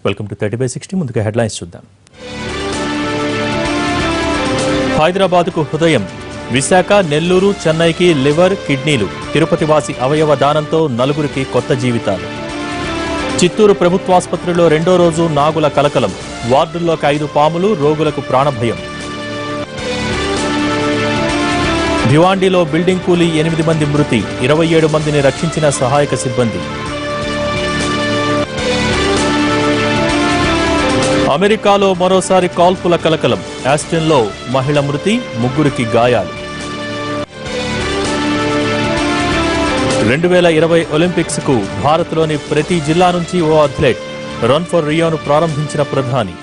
Welcome to 30/60. ముందుగా headlines చూద్దాం. హైదరాబాద్కు హృదయం, విశాఖ, నెల్లూరు, చెన్నైకి లివర్, కిడ్నీలు, తిరుపతి వాసి అవయవ దానంతో నలుగురికి కొత్త జీవితాలు. చిత్తూరు ప్రభుత్వాసుపత్రిలో రెండో రోజు నాగుల కలకలం, వార్డుల్లోకి 5 పాములు, రోగులకు ప్రాణభయం. భివాండిలో బిల్డింగ్ కూలీ 8 మంది మృతి, 27 మందిని రక్షించిన సహాయక సిబ్బంది. అమెరికాలో మరోసారి కాల్పుల కలకలం, ఆస్టిన్లో మహిళ మృతి, 3కి గాయాలు. 2020 ఒలింపిక్స్ కు భారత్లోని ప్రతి జిల్లా నుంచి ఓ అథ్లెట్, రన్ ఫర్ రియోను ప్రారంభించిన ప్రధాని.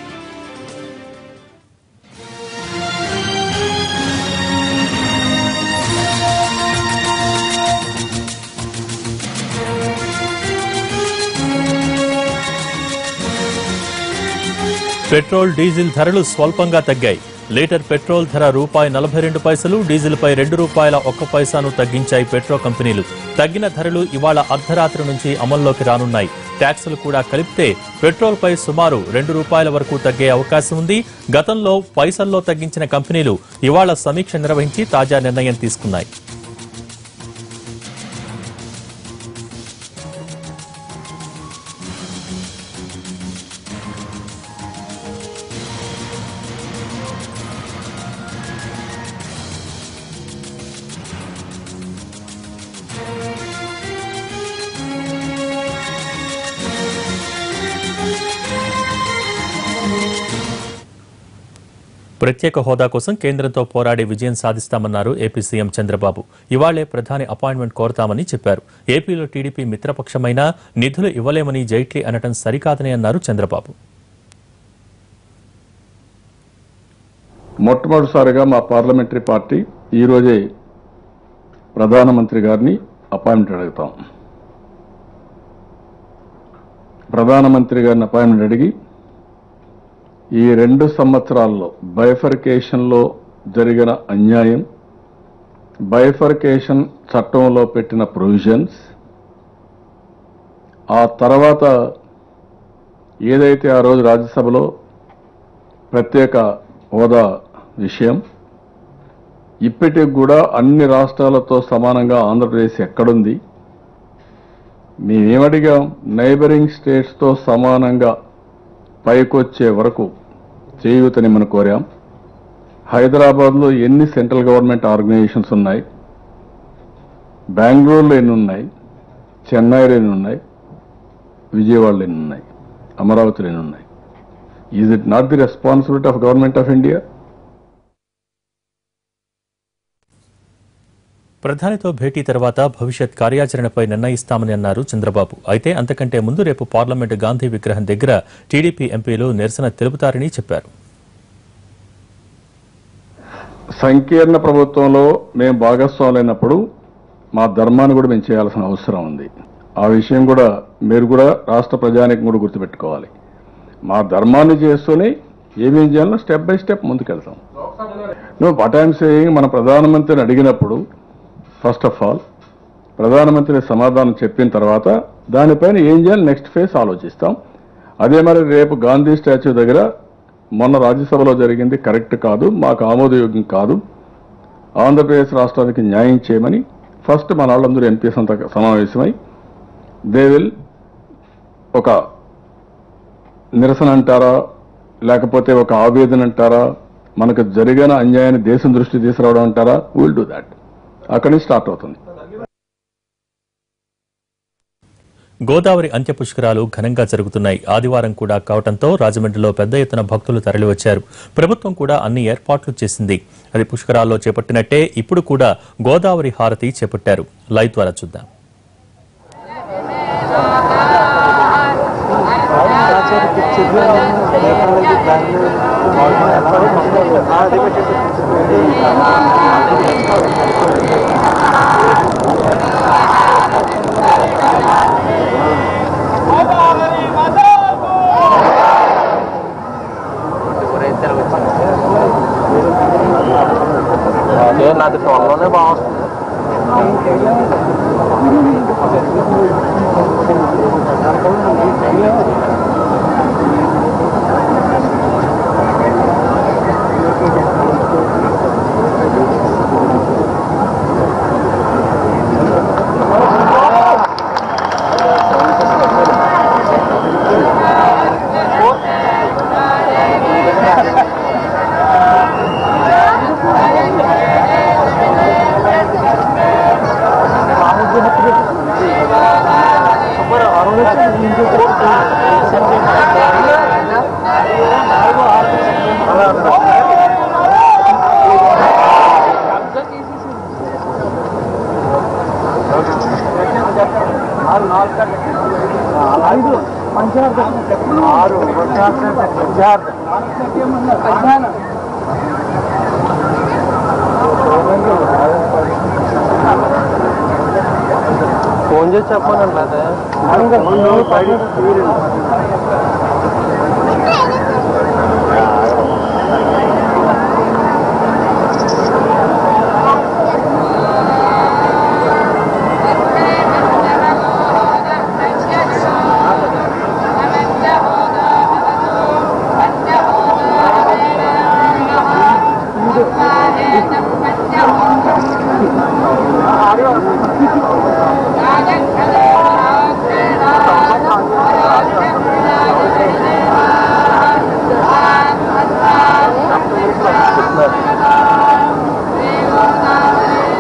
పెట్రోల్, డీజిల్ ధరలు స్వల్పంగా తగ్గాయి. లీటర్ పెట్రోల్ ధర ₹42, డీజిల్పై ₹2.01 తగ్గించాయి పెట్రో కంపెనీలు. తగ్గిన ధరలు ఇవాళ అర్ధరాత్రి నుంచి అమల్లోకి రానున్నాయి. ట్యాక్సులు కూడా కలిపితే పెట్రోల్పై సుమారు ₹2 వరకు తగ్గే అవకాశం ఉంది. గతంలో పైసల్లో తగ్గించిన కంపెనీలు ఇవాళ సమీక్ష నిర్వహించి తాజా నిర్ణయం తీసుకున్నాయి. ప్రత్యేక హోదా కోసం కేంద్రంతో పోరాడి విజయం సాధిస్తామన్నారు ఏపీ సీఎం చంద్రబాబు. ఇవాళ్లే ప్రధాని అపాయింట్మెంట్ కోరతామని చెప్పారు. ఏపీలో టీడీపీ మిత్రపక్షమైన నిధులు ఇవ్వలేమని జైట్లీ అనటం సరికాదని అన్నారు చంద్రబాబు. మొట్టమొదటిసారిగా మా పార్లమెంటరీ పార్టీ ఈ రోజే ప్రధానమంత్రి గారిని అపాయింట్మెంట్ అడుగుతాం. ప్రధానమంత్రి గారిని అపాయింట్మెంట్ అడిగి ఈ 2 సంవత్సరాల్లో బైఫర్కేషన్లో జరిగిన అన్యాయం, బైఫర్కేషన్ చట్టంలో పెట్టిన ప్రొవిజన్స్, ఆ తర్వాత ఏదైతే ఆ రోజు రాజ్యసభలో ప్రత్యేక హోదా విషయం, ఇప్పటికి కూడా అన్ని రాష్ట్రాలతో సమానంగా ఆంధ్రప్రదేశ్ ఎక్కడుంది, మేమేమడిగాం, నైబరింగ్ స్టేట్స్తో సమానంగా పైకొచ్చే వరకు చేయూతని మనం కోరాం. హైదరాబాద్లో ఎన్ని సెంట్రల్ గవర్నమెంట్ ఆర్గనైజేషన్స్ ఉన్నాయి, బెంగళూరులో ఎన్ని ఉన్నాయి, చెన్నైలో ఎన్ని ఉన్నాయి, విజయవాడలో ఎన్ని ఉన్నాయి, అమరావతిలో ఎన్ని ఉన్నాయి? Is it not the responsibility of government of India? ప్రధానితో భేటీ తర్వాత భవిష్యత్ కార్యాచరణపై నిర్ణయిస్తామని అన్నారు చంద్రబాబు. అయితే అంతకంటే ముందు రేపు పార్లమెంటు గాంధీ విగ్రహం దగ్గర టీడీపీ ఎంపీలు నిరసన తెలుపుతారని చెప్పారు. సంకీర్ణ ప్రభుత్వంలో మేము భాగస్వాములైనప్పుడు మా ధర్మాన్ని కూడా మేము చేయాల్సిన అవసరం ఉంది. ఆ విషయం కూడా మీరు కూడా రాష్ట్ర ప్రజానీకం కూడా గుర్తుపెట్టుకోవాలి. మా ధర్మాన్ని చేస్తూనే ఏమేం చేయాలో స్టెప్ బై స్టెప్ ముందుకెళ్తాం. వాట్ ఐఎమ్ సేయింగ్, మన ప్రధానమంత్రిని అడిగినప్పుడు ఫస్ట్ ఆఫ్ ఆల్ ప్రధానమంత్రి సమాధానం చెప్పిన తర్వాత దానిపైన ఏం చేయాలి నెక్స్ట్ ఫేజ్ ఆలోచిస్తాం. అదే మరి రేపు గాంధీ స్టాచ్యూ దగ్గర మొన్న రాజ్యసభలో జరిగింది కరెక్ట్ కాదు, మాకు ఆమోదయోగ్యం కాదు, ఆంధ్రప్రదేశ్ రాష్ట్రానికి న్యాయం చేయమని ఫస్ట్ మన వాళ్ళందరూ ఎంపీస్ అంతా సమావేశమై దే విల్ ఒక నిరసన అంటారా లేకపోతే ఒక ఆవేదన అంటారా, మనకు జరిగిన అన్యాయాన్ని దేశం దృష్టి తీసుకురావడం అంటారా, విల్ డూ దాట్. అక్కడి నుంచి స్టార్ట్ అవుతుంది. గోదావరి అంత్య పుష్కరాలు ఘనంగా జరుగుతున్నాయి. ఆదివారం కూడా కావడంతో రాజమండ్రిలో పెద్ద ఎత్తున భక్తులు తరలివచ్చారు. ప్రభుత్వం కూడా అన్ని ఏర్పాట్లు చేసింది. అది పుష్కరాల్లో చేపట్టినట్టే ఇప్పుడు కూడా గోదావరి హారతి చేపట్టారు. లైవ్ ద్వారా చూద్దాం. నాది ఫోన్లోనే బాగుంటుంది. ఫోన్ చేసి చెప్పానండి అదే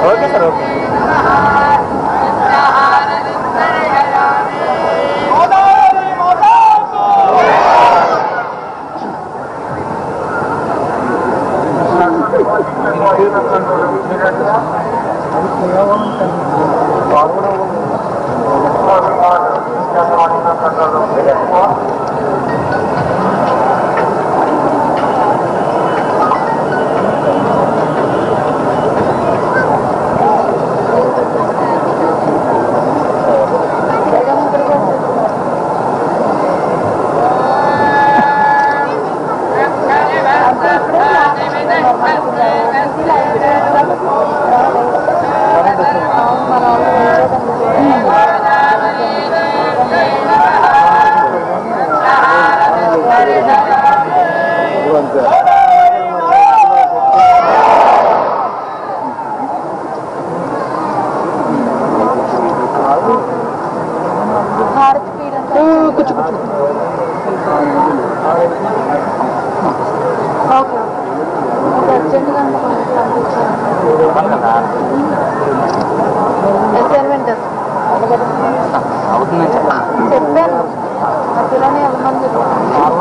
ఓకే సార్ ఓకే అసైన్మెంట్ అవుతుందని చెప్పాను మధ్యలోనే ఇవ్వమని చెప్పాను.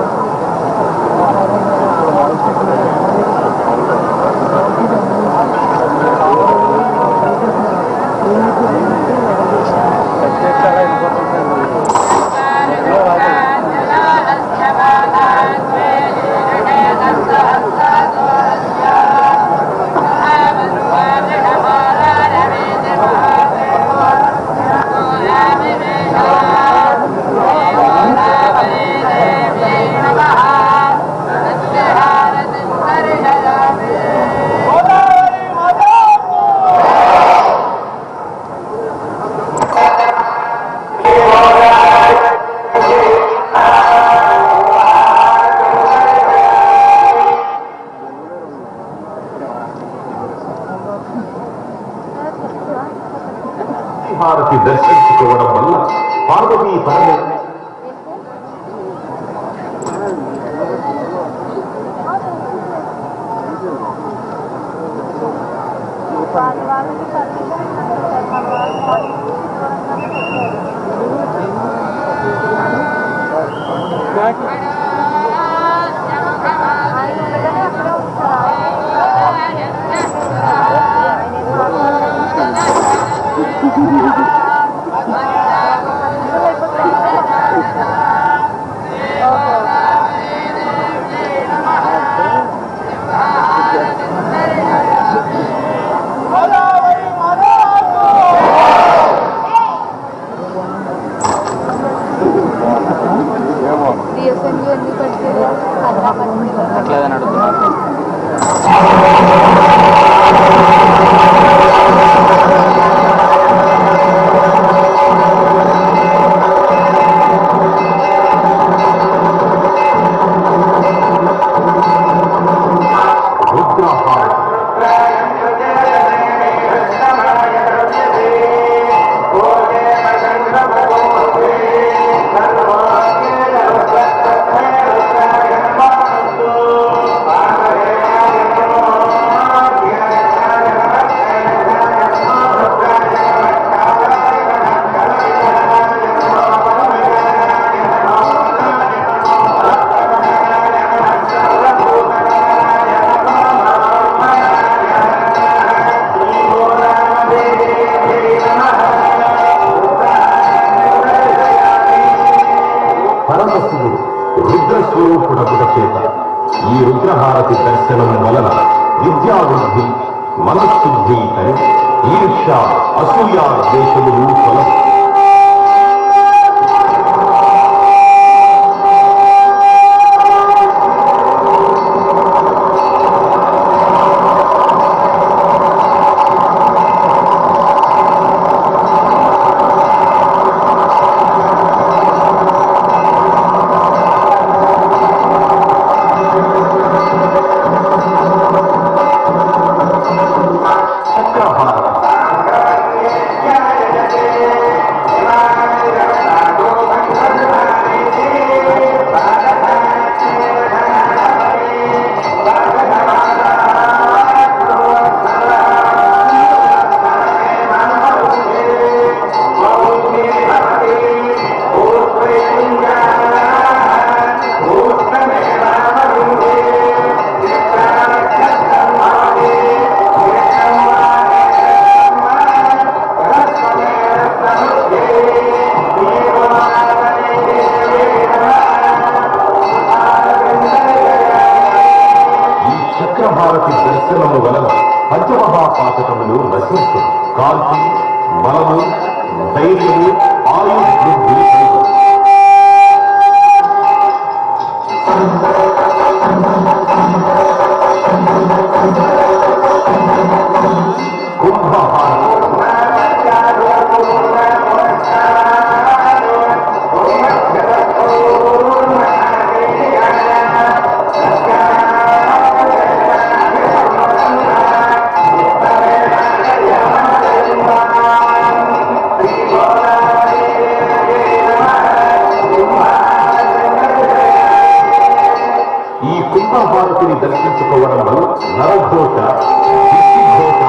హారతి దర్శించుకోవడం వల్ల పార్వతీ పరమేశ్వర గోదావరి మాత చక్రహారతి దర్శనం వలన విద్యావృద్ధి, మనశుద్ధి కలిగి ఈర్ష్య, అసూయ, ద్వేషములు తొలగి దర్శనము వలన పంచమహాపాతకములు నశించు. కాంతి, బలము, ధైర్యము, ఆయుర్వృద్ధి కుంభభారతిని దర్శించుకోవడం వల్ల నరఘోష, దిష్టిఘోష